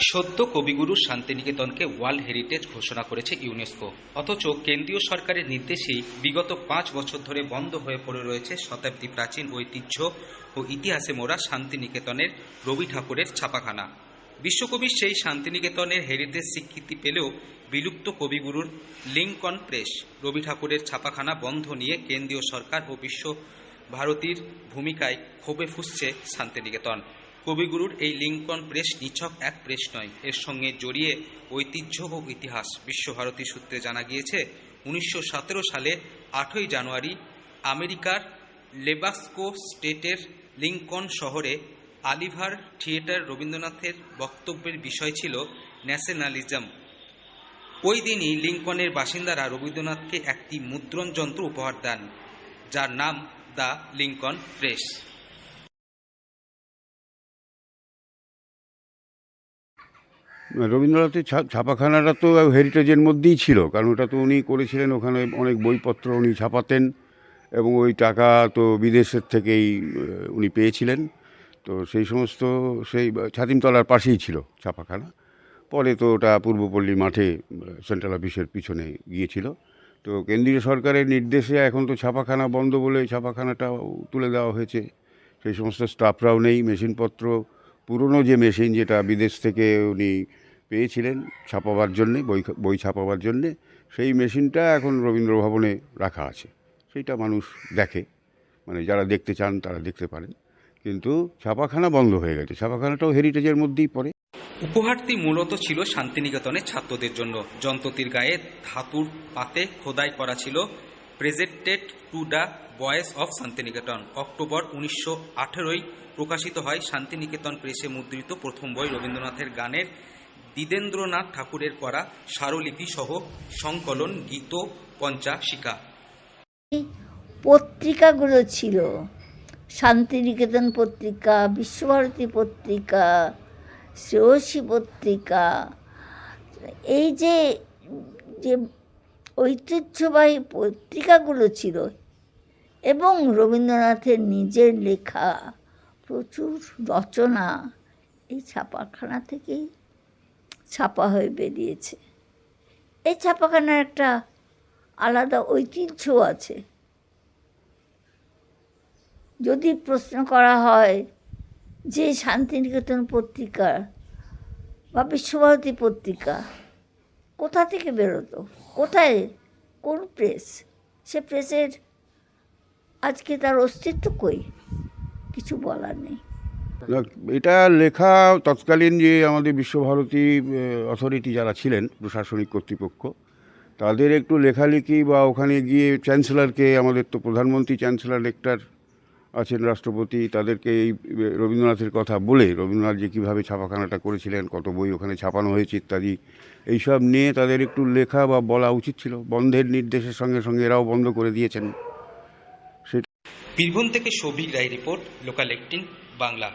সদ্য কবিগুরু শান্তিনিকেতনকে world heritage ঘোষণা করেছে ইউনেস্কো। অথচ কেন্দ্রীয় সরকারের নির্দেশেই বিগত 5 বছর ধরে বন্ধ হয়ে পড়ে রয়েছে শতাব্দী প্রাচীন ঐতিহ্য ও ইতিহাসে মোড়া শান্তিনিকেতনের রবি ঠাকুরের ছাপাখানা। বিশ্বকবির সেই শান্তিনিকেতনের হেরিটেজ স্বীকৃতি পেলেও বিলুপ্ত কবিগুরুর লিঙ্কন প্রেস রবি ঠাকুরের ছাপাখানা বন্ধ নিয়ে কেন্দ্রীয় সরকার ও বিশ্বভারতীর ভূমিকায় ক্ষোভে ফুঁসছে শান্তিনিকেতন। কবিগুরুর এই লিঙ্কন প্রেস নিছক এক প্রেস নয়, এর সঙ্গে জড়িয়ে ঐতিহ্য ও ইতিহাস। বিশ্বভারতী সূত্রে জানা গিয়েছে, 1917 সালে 8ই জানুয়ারি আমেরিকার নেব্রাস্কা স্টেটের লিঙ্কন শহরে অলিভার থিয়েটার রবীন্দ্রনাথের বক্তব্যের বিষয় ছিল ন্যাশনালিজম। ওই দিনই লিঙ্কনের বাসিন্দারা রবীন্দ্রনাথকে একটি মুদ্রণ যন্ত্র উপহার দেন, যার নাম দ্য লিঙ্কন প্রেস। রবীন্দ্রনাথের ছাপাখানাটা তো হেরিটেজের মধ্যেই ছিল, কারণ ওটা তো উনি করেছিলেন, ওখানে অনেক বইপত্র উনি ছাপাতেন এবং ওই টাকা তো বিদেশের থেকেই উনি পেয়েছিলেন। তো সেই সমস্ত সেই ছাতিমতলার পাশেই ছিল ছাপাখানা। পরে তো ওটা পূর্বপল্লী মাঠে সেন্ট্রাল অফিসের পিছনে গিয়েছিল। তো কেন্দ্রীয় সরকারের নির্দেশে এখন তো ছাপাখানা বন্ধ বলে ছাপাখানাটাও তুলে দেওয়া হয়েছে। সেই সমস্ত স্টাফরাও নেই, মেশিনপত্র পুরনো যে মেশিন যেটা বিদেশ থেকে উনি পেয়েছিলেন ছাপাবার জন্যে, বই ছাপাবার জন্যে, সেই মেশিনটা এখন রবীন্দ্র ভবনে রাখা আছে। সেইটা মানুষ দেখে, মানে যারা দেখতে চান তারা দেখতে পারেন, কিন্তু ছাপাখানা বন্ধ হয়ে গেছে। ছাপাখানাটাও হেরিটেজের মধ্যেই পড়ে। উপহারটি মূলত ছিল শান্তিনিকেতনের ছাত্রদের জন্য। যন্ত্রটির গায়ে ধাতুর পাতে খোদাই করা ছিল presented to the boys of Shantiniketan. October 1918 প্রকাশিত হয় শান্তিনিকেতন প্রেসে মুদ্রিত প্রথম বই রবীন্দ্রনাথের গানের দ্বিজেন্দ্রনাথ ঠাকুরের করা স্মারলিপি সহ সংকলন গীত পঞ্চাশিকা। পত্রিকাগুলো ছিল শান্তিনিকেতন পত্রিকা, বিশ্বভারতী পত্রিকা, শ্রেয়সী পত্রিকা। এই যে যে ঐতিহ্যবাহী পত্রিকাগুলো ছিল এবং রবীন্দ্রনাথের নিজের লেখা প্রচুর রচনা এই ছাপাখানা থেকেই ছাপা হয়ে বেরিয়েছে। এই ছাপাখানার একটা আলাদা ঐতিহ্য আছে। যদি প্রশ্ন করা হয় যে শান্তিনিকেতন পত্রিকা বা বিশ্বভারতী পত্রিকা কোথা থেকে বেরোতো, কোথায়, কোন প্রেস, সে প্রেসের আজকে তার অস্তিত্ব কই, কিছু বলার নেই। এটা লেখা তৎকালীন যে আমাদের বিশ্বভারতী অথরিটি যারা ছিলেন, প্রশাসনিক কর্তৃপক্ষ, তাদের একটু লেখালেখি বা ওখানে গিয়ে চ্যান্সেলরকে, আমাদের তো প্রধানমন্ত্রী চ্যান্সেলর লেক্টার আছেন, রাষ্ট্রপতি, তাদেরকে এই রবীন্দ্রনাথের কথা বলে, রবীন্দ্রনাথ যে কীভাবে ছাপাখানাটা করেছিলেন, কত বই ওখানে ছাপানো হয়েছে ইত্যাদি, এইসব নিয়ে তাদের একটু লেখা বা বলা উচিত ছিল। বন্ধের নির্দেশের সঙ্গে সঙ্গে এরাও বন্ধ করে দিয়েছেন। বীরভূম থেকে সৌভিক রায় রিপোর্ট, লোকাল 18 বাংলা।